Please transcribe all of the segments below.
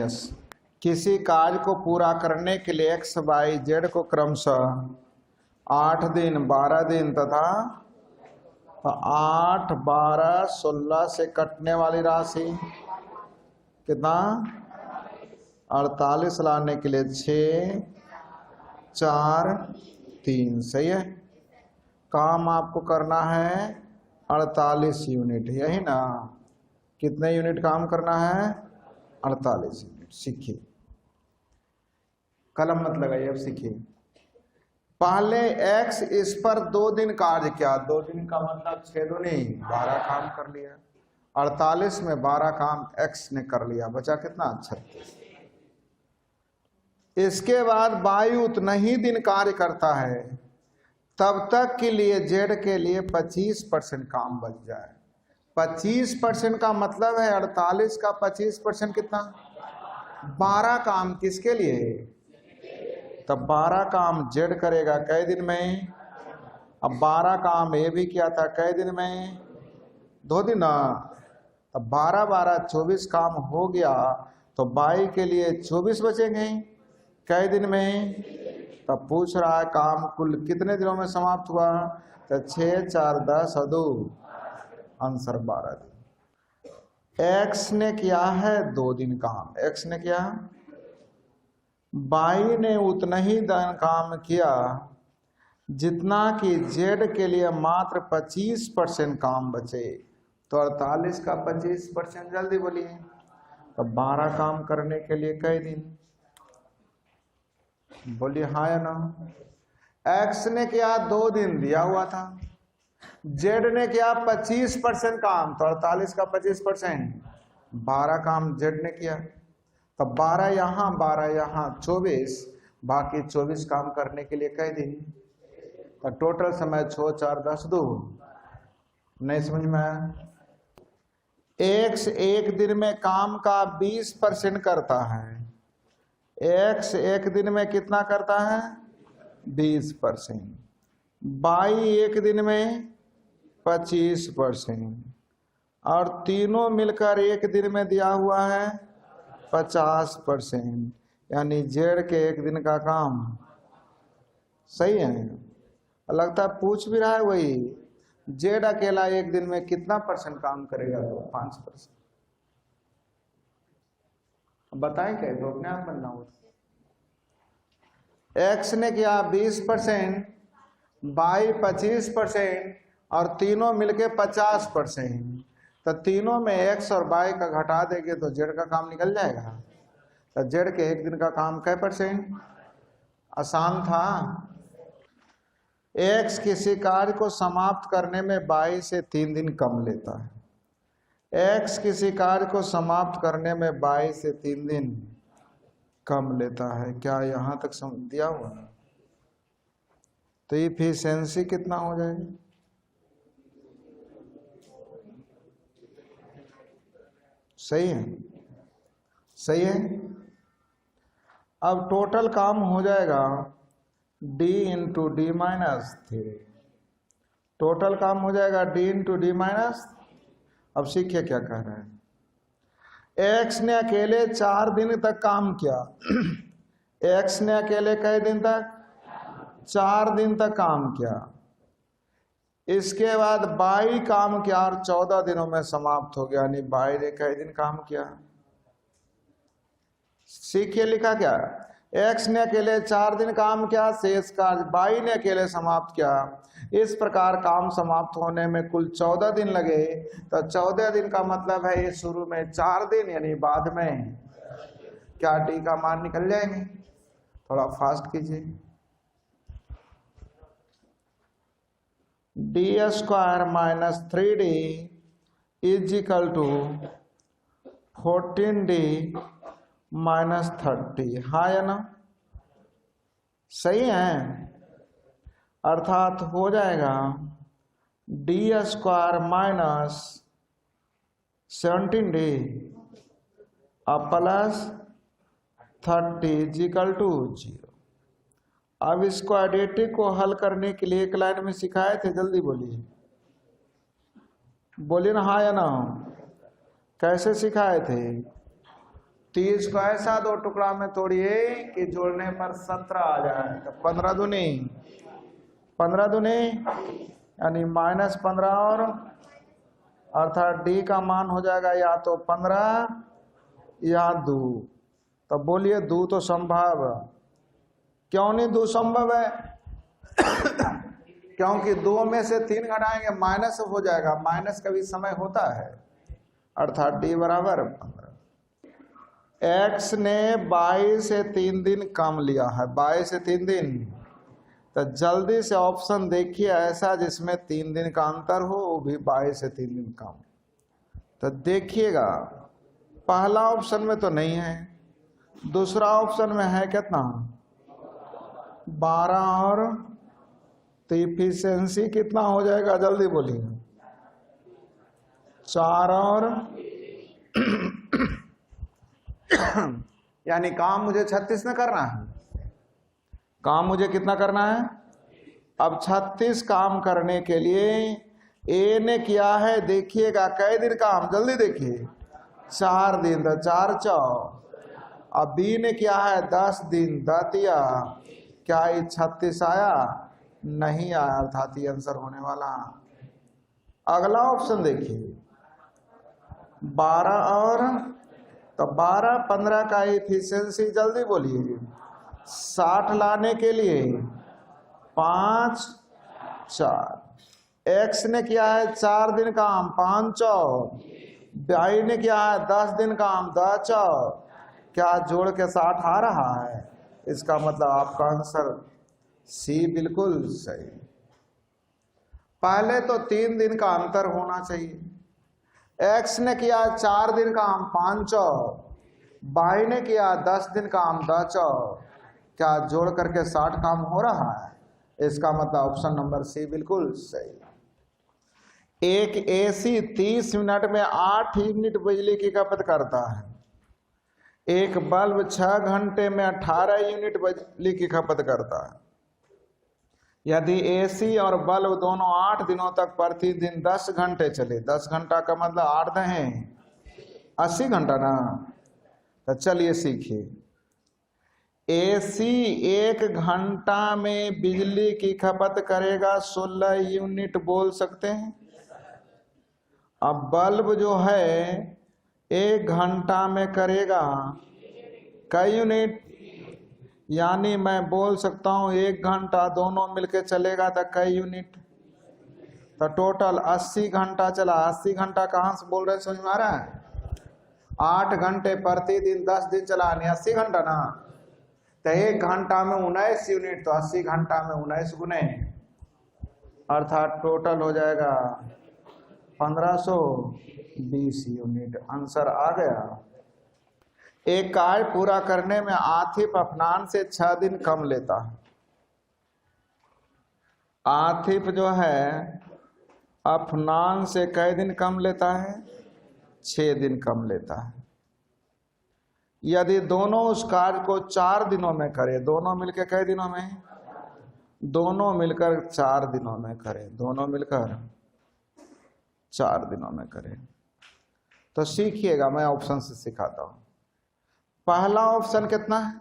Yes. किसी कार्य को पूरा करने के लिए एक्स वाई जेड को क्रमशः 8 दिन, 12 दिन तथा 8, 12, 16 से कटने वाली राशि कितना 48 लाने के लिए 6, 4, 3। सही है। काम आपको करना है 48 यूनिट, यही ना। कितने यूनिट काम करना है 48 यूनिट। सीखिए, कलम मत लगाइए, अब सीखिए। पहले x इस पर 2 दिन कार्य किया। 2 दिन का मतलब 6 दूनी 12 काम कर लिया। 48 में 12 काम x ने कर लिया, बचा कितना 36। इसके बाद y उतना ही दिन कार्य करता है, तब तक के लिए z के लिए 25% काम बच जाए। 25% का मतलब है 48 का 25% कितना 12 काम। किसके लिए? तब 12 काम जेड करेगा कई दिन में। अब 12 काम ये भी किया था कई दिन में 2 दिन ना। अब 12, 12, 24 काम हो गया, तो बाई के लिए 24 बचेंगे कई दिन में। तब पूछ रहा है काम कुल कितने दिनों में समाप्त हुआ, तो 6, 4, 10 और 2 आंसर 12 दिन। एक्स ने किया है 2 दिन काम, एक्स ने किया। बाई ने उतना ही दिन काम किया जितना कि जेड के लिए मात्र 25% काम बचे। तो 48 का 25%, जल्दी बोलिए। तो 12 काम करने के लिए कई दिन, बोलिए हाँ या ना। एक्स ने किया 2 दिन दिया हुआ था, जेड ने किया 25% काम, तो 48 का 25%, 12 काम जेड ने किया। तब 12 यहाँ 12 यहाँ 24, बाकी 24 काम करने के लिए कई दिन। तो टोटल समय 6, 4, 10, 2। नहीं समझ में आया? एक्स एक दिन में काम का 20% करता है। एक्स एक दिन में कितना करता है 20%। बाई एक दिन में 25%, और तीनों मिलकर एक दिन में दिया हुआ है 50%। यानी जेड के एक दिन का काम। सही है। लगता है पूछ भी रहा है वही, जेड अकेला एक दिन में कितना % काम करेगा, तो 5%। बताएं क्या, तो अपने आप बनना हो। एक्स ने किया 20%, बाई 25%, और तीनों मिलके 50%। तो तीनों में एक्स और बाई का घटा देंगे तो जेड का काम निकल जाएगा। तो जेड के एक दिन का काम कै %? आसान था। एक्स किसी कार्य को समाप्त करने में बाई से 3 दिन कम लेता है। एक्स किसी कार्य को समाप्त करने में बाई से 3 दिन कम लेता है। क्या यहां तक दिया हुआ? तो इफिशियंसी कितना हो जाएगा? सही है, सही है। अब टोटल काम हो जाएगा d into D minus 3। Total काम हो जाएगा d इंटू डी माइनस। अब सीखिए क्या कह रहे हैं। एक्स ने अकेले 4 दिन तक काम किया। एक्स ने अकेले कई दिन तक 4 दिन तक काम किया। इसके बाद बाई काम किया और 14 दिनों में समाप्त हो गया। यानी बाई ने कई दिन काम किया। सीखिए लिखा क्या, एक्स ने अकेले 4 दिन काम किया, शेष कार्य बाई ने अकेले समाप्त किया। इस प्रकार काम समाप्त होने में कुल 14 दिन लगे। तो 14 दिन का मतलब है ये शुरू में 4 दिन, यानी बाद में क्या डी का मान निकल जाएंगे। थोड़ा फास्ट कीजिए। D square minus 3d is equal to 14d minus 30। हाँ या ना? सही है। अर्थात हो जाएगा डी स्क्वायर माइनस 17d और प्लस 30 इज इक्वल टू 0। अब इस क्वाड्रेटिक को हल करने के लिए एक लाइन में सिखाए थे, जल्दी बोलिए, बोलिए ना हाँ या ना। कैसे सिखाए थे? 30 को ऐसा 2 टुकड़ा में तोड़िए कि जोड़ने पर 17 आ जाए। तो 15 दूनी यानी -15 और अर्थात डी का मान हो जाएगा या तो 15 या 2। तो बोलिए 2 तो संभव, क्यों नहीं 2 संभव है? क्योंकि 2 में से 3 घटाएंगे माइनस हो जाएगा, माइनस का भी समय होता है, अर्थात डी बराबर 15। एक्स ने 22 से 3 दिन कम लिया है, 22 से 3 दिन। तो जल्दी से ऑप्शन देखिए ऐसा जिसमें 3 दिन का अंतर हो, वो भी 22 से 3 दिन कम। तो देखिएगा पहला ऑप्शन में तो नहीं है, दूसरा ऑप्शन में है कितना 12 और तो इफिशियंसी कितना हो जाएगा जल्दी बोलिए 4 और यानी काम मुझे 36 में करना है, काम मुझे कितना करना है? अब 36 काम करने के लिए ए ने किया है, देखिएगा कई दिन काम, जल्दी देखिए 4 दिन, तो 4 चौ। अब बी ने किया है 10 दिन, दतिया क्या ये 36 आया? नहीं आया, अर्थात ये आंसर होने वाला। अगला ऑप्शन देखिए 12 और तो 12 15 का इफिशियंसी जल्दी बोलिए 60 लाने के लिए 5 4। एक्स ने किया है 4 दिन काम 5 चौ, वाई ने किया है 10 दिन काम 10 चौ, क्या जोड़ के 60 आ रहा है? इसका मतलब आपका आंसर सी बिल्कुल सही। पहले तो 3 दिन का अंतर होना चाहिए। एक्स ने किया 4 दिन काम 5 चौ, वाई ने किया 10 दिन काम 10 चौ, क्या जोड़ करके 60 काम हो रहा है? इसका मतलब ऑप्शन नंबर सी बिल्कुल सही। एक एसी 30 मिनट में 8 यूनिट बिजली की खपत करता है, एक बल्ब 6 घंटे में 18 यूनिट बिजली की खपत करता है। यदि एसी और बल्ब दोनों 8 दिनों तक प्रतिदिन 10 घंटे चले, 10 घंटा का मतलब 8 दहें 80 घंटा ना। तो चलिए सीखिए, एसी 1 घंटा में बिजली की खपत करेगा 16 यूनिट बोल सकते हैं। अब बल्ब जो है 1 घंटा में करेगा कई यूनिट, यानी मैं बोल सकता हूं 1 घंटा दोनों मिलके चलेगा तो कई यूनिट, तो टोटल 80 घंटा चला। 80 घंटा कहां से बोल रहे हैं समझ में आ रहा है? 8 घंटे प्रतिदिन 10 दिन चला नहीं 80 घंटा ना। तो 1 घंटा में 19 यूनिट, तो 80 घंटा में 19 गुने, अर्थात टोटल हो जाएगा 1520 यूनिट। आंसर आ गया। एक कार्य पूरा करने में आतिफ अफनान से 6 दिन कम लेता है। आतिफ जो है अफनान से कई दिन कम लेता है? 6 दिन कम लेता है। यदि दोनों उस कार्य को 4 दिनों में करे, दोनों मिलकर कई दिनों में? दोनों मिलकर 4 दिनों में करे, दोनों मिलकर 4 दिनों में करे। तो सीखिएगा, मैं ऑप्शन से सिखाता हूं। पहला ऑप्शन कितना है?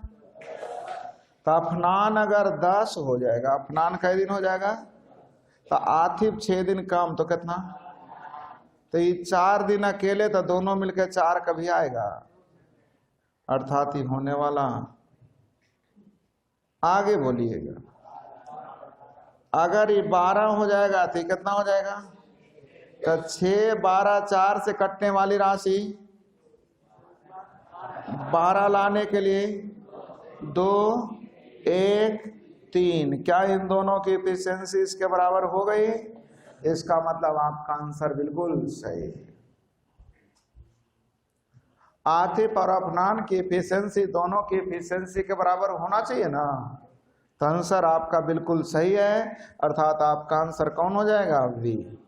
तो अफनान अगर 10 हो जाएगा, अफनान कई दिन हो जाएगा? तो आतिफ 6 दिन कम, तो कितना? तो ये 4 दिन अकेले, तो दोनों मिलकर 4 कभी आएगा, अर्थात ही होने वाला। आगे बोलिएगा, अगर ये 12 हो जाएगा तो कितना हो जाएगा? तो 6 12 4 से कटने वाली राशि 12 लाने के लिए 2 1 3, क्या इन दोनों की एफिशिएंसी इसके बराबर हो गई? इसका मतलब आपका आंसर बिल्कुल सही। आतिफ और अफनान की एफिशिएंसी दोनों की एफिशिएंसी के बराबर होना चाहिए ना। तो आंसर आपका बिल्कुल सही है, अर्थात आपका आंसर कौन हो जाएगा? बी।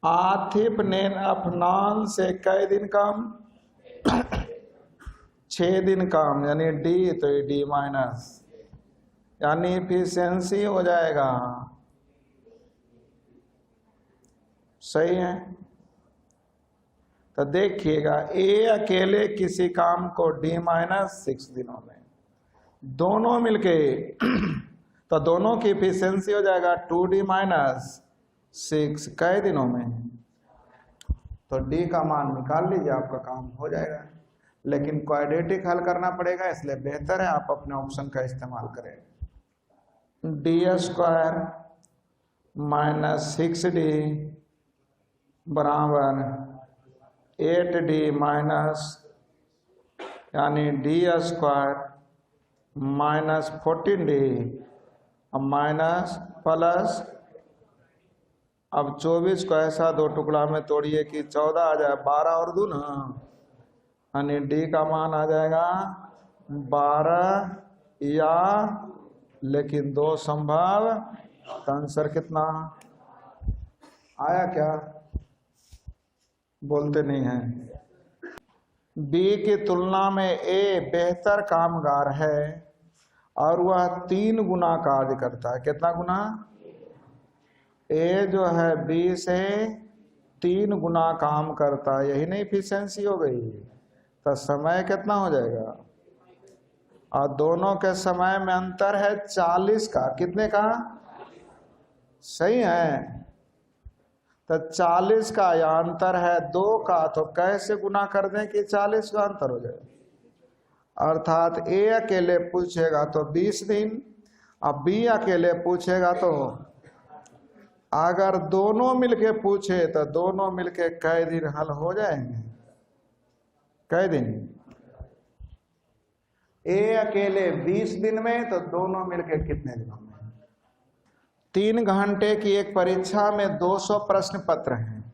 आतिफ ने अफनान से कई दिन कम? 6 दिन कम, यानी डी, तो ये डी माइनस, यानी एफिशिएंसी हो जाएगा सही है। तो देखिएगा ए अकेले किसी काम को D-6 दिनों में, दोनों मिलके तो दोनों की इफिशियंसी हो जाएगा 2D-6 कई दिनों में। तो D का मान निकाल लीजिए, आपका काम हो जाएगा। लेकिन क्वाड्रेटिक हल करना पड़ेगा, इसलिए बेहतर है आप अपने ऑप्शन का इस्तेमाल करें। D² - 6D बराबर 8D माइनस यानी D² minus 14D minus plus, अब 24 को ऐसा दो टुकड़ा में तोड़िए कि 14 आ जाए, 12 और 2 ना, यानी D का मान आ जाएगा 12 या, लेकिन 2 संभव, तो आंसर कितना आया? क्या बोलते नहीं हैं? बी की तुलना में ए बेहतर कामगार है और वह 3 गुना कार्य करता है। कितना गुना? ए जो है बी से 3 गुना काम करता है, यही नहीं इफिशियंसी हो गई? तो समय कितना हो जाएगा? और दोनों के समय में अंतर है 40 का। कितने का? सही है। तो 40 का या अंतर है 2 का, तो कैसे गुना कर दें कि 40 का अंतर हो जाए? अर्थात ए अकेले पूछेगा तो 20 दिन, अब बी अकेले पूछेगा तो, अगर दोनों मिलके पूछे तो दोनों मिलके कई दिन हल हो जाएंगे? कई दिन? ए अकेले 20 दिन में, तो दोनों मिलके कितने दिनों में? 3 घंटे की एक परीक्षा में 200 प्रश्न पत्र हैं।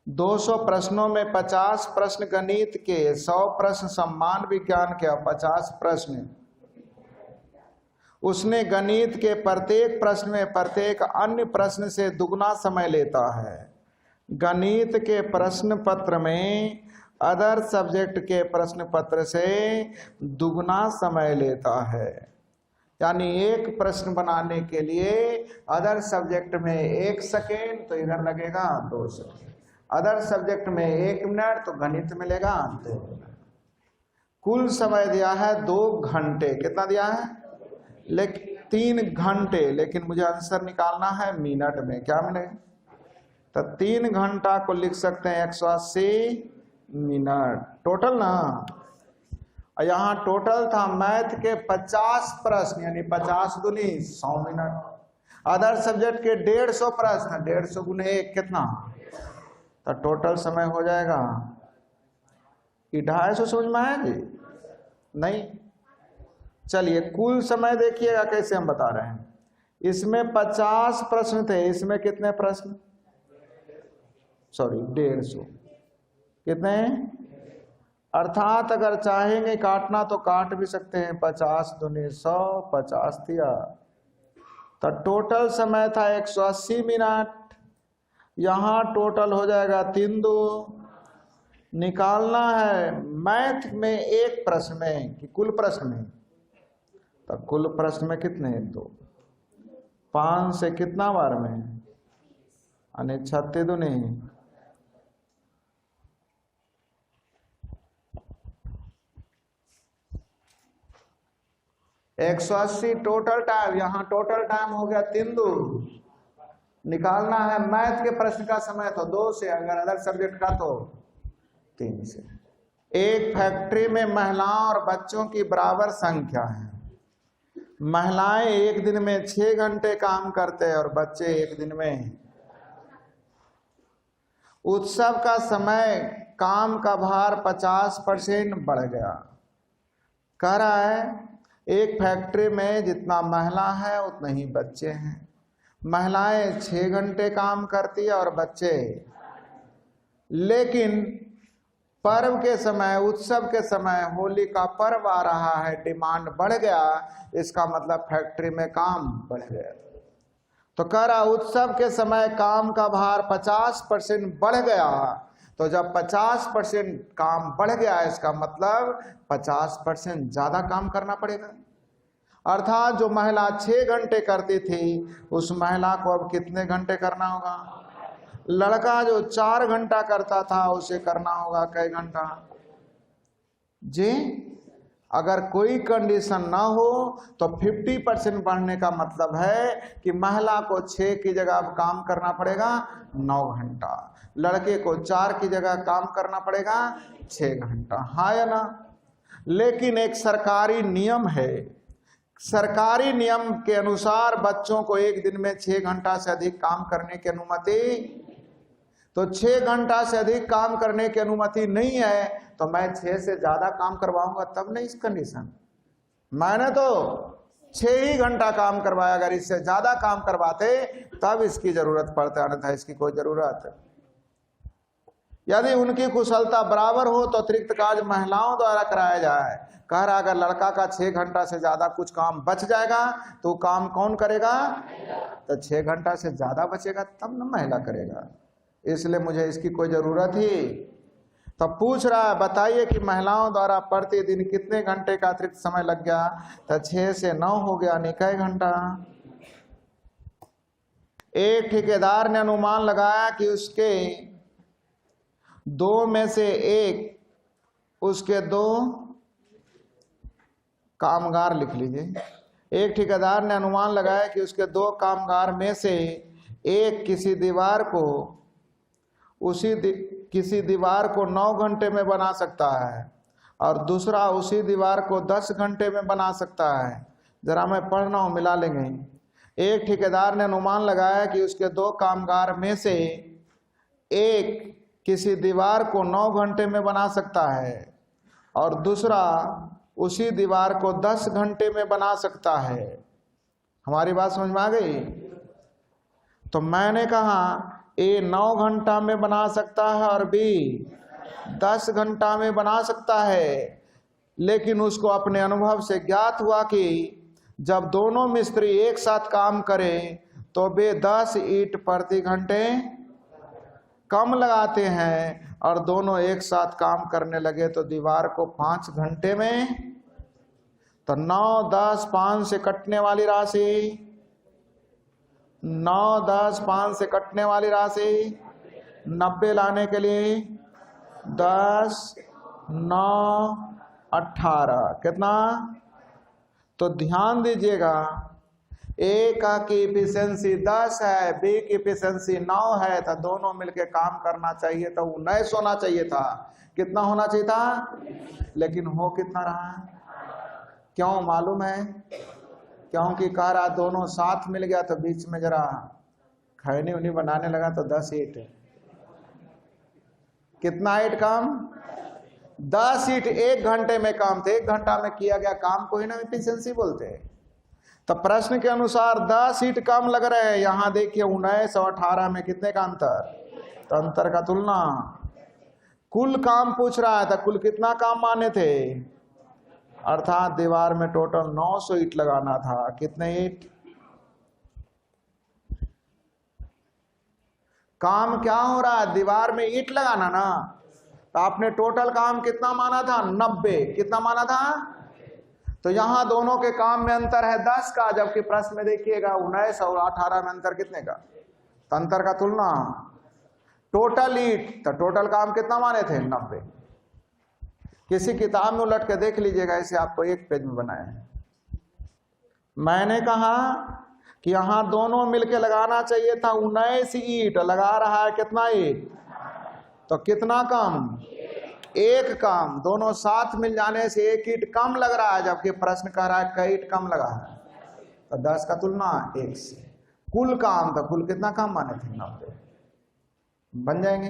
200 प्रश्नों में 50 प्रश्न गणित के, 100 प्रश्न सम्मान विज्ञान के और 50 प्रश्न। उसने गणित के प्रत्येक प्रश्न में प्रत्येक अन्य प्रश्न से दुगना समय लेता है। गणित के प्रश्न पत्र में अदर सब्जेक्ट के प्रश्न पत्र से दुगना समय लेता है। यानी एक प्रश्न बनाने के लिए अदर सब्जेक्ट में 1 सेकेंड, तो इधर लगेगा 2 सेकेंड। अदर सब्जेक्ट में 1 मिनट, तो गणित में लेगा 2 मिनट। कुल समय दिया है 2 घंटे। कितना दिया है? लेकिन 3 घंटे, लेकिन मुझे आंसर निकालना है मिनट में। क्या मिलेगा? तो 3 घंटा को लिख सकते हैं 180 मिनट टोटल ना। और यहाँ टोटल था मैथ के 50 प्रश्न, यानी 50 दूनी 100 मिनट। अदर सब्जेक्ट के 150 प्रश्न, 150 गुने 1 कितना? तो टोटल समय हो जाएगा 250। समझ में आया जी? नहीं? चलिए कुल समय देखिएगा कैसे हम बता रहे हैं। इसमें 50 प्रश्न थे, इसमें कितने प्रश्न? सॉरी 150। कितने? अर्थात अगर चाहेंगे काटना तो काट भी सकते हैं। 50 दूनी 100, 50 दिया, तो टोटल समय था 180 मिनट। यहाँ टोटल हो जाएगा 3 2। निकालना है मैथ में एक प्रश्न में कि कुल प्रश्न में? तो कुल प्रश्न में कितने? 2। 5 से कितना बार में? यानी 36 दूनी 180 टोटल टाइम। यहाँ टोटल टाइम हो गया 3 2। निकालना है मैथ के प्रश्न का समय तो 2 से, अगर अलग सब्जेक्ट का तो 3 से। एक फैक्ट्री में महिलाओं और बच्चों की बराबर संख्या है। महिलाएं एक दिन में 6 घंटे काम करते हैं और बच्चे एक दिन में। उत्सव का समय काम का भार 50% बढ़ गया। कह रहा है एक फैक्ट्री में जितना महिला है उतने ही बच्चे हैं। महिलाएं 6 घंटे काम करती है और बच्चे, लेकिन पर्व के समय, उत्सव के समय, होली का पर्व आ रहा है, डिमांड बढ़ गया, इसका मतलब फैक्ट्री में काम बढ़ गया। तो कह रहा उत्सव के समय काम का भार 50% बढ़ गया। तो जब 50% काम बढ़ गया, इसका मतलब 50% ज्यादा काम करना पड़ेगा। अर्थात जो महिला 6 घंटे करती थी, उस महिला को अब कितने घंटे करना होगा? लड़का जो 4 घंटा करता था उसे करना होगा कई घंटा जी। अगर कोई कंडीशन ना हो तो 50% बढ़ने का मतलब है कि महिला को 6 की जगह अब काम करना पड़ेगा 9 घंटा, लड़के को 4 की जगह काम करना पड़ेगा 6 घंटा, हाँ या ना। लेकिन एक सरकारी नियम है, सरकारी नियम के अनुसार बच्चों को एक दिन में 6 घंटा से अधिक काम करने की अनुमति, तो 6 घंटा से अधिक काम करने की अनुमति नहीं है तो मैं 6 से ज्यादा काम करवाऊंगा तब नहीं इस कंडीशन। मैंने तो 6 ही घंटा काम करवाया, अगर इससे ज्यादा काम करवाते तब इसकी जरूरत पड़ता, अन्यथा इसकी कोई जरूरत। यदि उनकी कुशलता बराबर हो तो अतिरिक्त कार्य महिलाओं द्वारा कराया जाए। कह रहा अगर लड़का का 6 घंटा से ज्यादा कुछ काम बच जाएगा तो काम कौन करेगा, तो 6 घंटा से ज्यादा बचेगा तब न महिला करेगा, इसलिए मुझे इसकी कोई जरूरत ही। तो पूछ रहा है बताइए कि महिलाओं द्वारा प्रतिदिन कितने घंटे का अतिरिक्त समय लग गया, तो 6 से 9 हो गया, निकाय घंटा। एक ठेकेदार ने अनुमान लगाया कि उसके 2 में से एक उसके 2 कामगार, लिख लीजिए। एक ठेकेदार ने अनुमान लगाया कि उसके 2 कामगार में से एक किसी दीवार को 9 घंटे में बना सकता है और दूसरा उसी दीवार को 10 घंटे में बना सकता है। जरा मैं पढ़ रहा हूं, मिला लेंगे। एक ठेकेदार ने अनुमान लगाया कि उसके 2 कामगार में से एक किसी दीवार को 9 घंटे में बना सकता है और दूसरा उसी दीवार को 10 घंटे में बना सकता है। हमारी बात समझ में आ गई? तो मैंने कहा ए 9 घंटा में बना सकता है और बी 10 घंटा में बना सकता है, लेकिन उसको अपने अनुभव से ज्ञात हुआ कि जब दोनों मिस्त्री एक साथ काम करें तो वे 10 ईंट प्रति घंटे कम लगाते हैं और दोनों एक साथ काम करने लगे तो दीवार को 5 घंटे में, तो 9, 10, 5 से कटने वाली राशि, 9, 10, 5 से कटने वाली राशि 90 लाने के लिए 10, 9, 18 कितना? तो ध्यान दीजिएगा, ए का की इफिशिएंसी 10 है, बी की इफिशिएंसी 9 है, तो दोनों मिलके काम करना चाहिए तो 19 होना चाहिए था। कितना होना चाहिए था? लेकिन हो कितना रहा? क्यों मालूम है? क्योंकि कह रहा दोनों साथ मिल गया तो बीच में जरा खैनी उनी बनाने लगा तो 10 ईंट। कितना ईंट काम? 10 ईंट 1 घंटे में काम थे, 1 घंटा में किया गया काम को ही ना इफिशिएंसी बोलते हैं। तो प्रश्न के अनुसार 10 ईंट कम लग रहे हैं। यहां देखिए 19 और 18 में कितने का अंतर, तो अंतर का तुलना। कुल काम पूछ रहा है तो कुल कितना काम माने थे, अर्थात दीवार में टोटल 900 ईंट लगाना था। कितने ईंट? काम क्या हो रहा है, दीवार में ईंट लगाना ना, तो आपने टोटल काम कितना माना था? 90। कितना माना था? तो यहां दोनों के काम में अंतर है 10 का, जबकि प्रश्न में देखिएगा 19 और 18 में अंतर कितने का, तो अंतर का तुलना। टोटल ईंट, तो टोटल काम कितना माने थे? 90। किसी किताब में उलट के देख लीजिएगा, इसे आपको 1 पेज में बनाया है। मैंने कहा कि यहां दोनों मिलके लगाना चाहिए था 19 ईंट, लगा रहा है कितना ईंट, तो कितना काम? 1 काम। दोनों साथ मिल जाने से 1 ईंट कम लग रहा है, जबकि प्रश्न कह रहा है कई ईंट कम लगा है, तो 10 का तुलना 1 से। कुल काम, तो कुल कितना काम माने थे? 90। बन जाएंगे।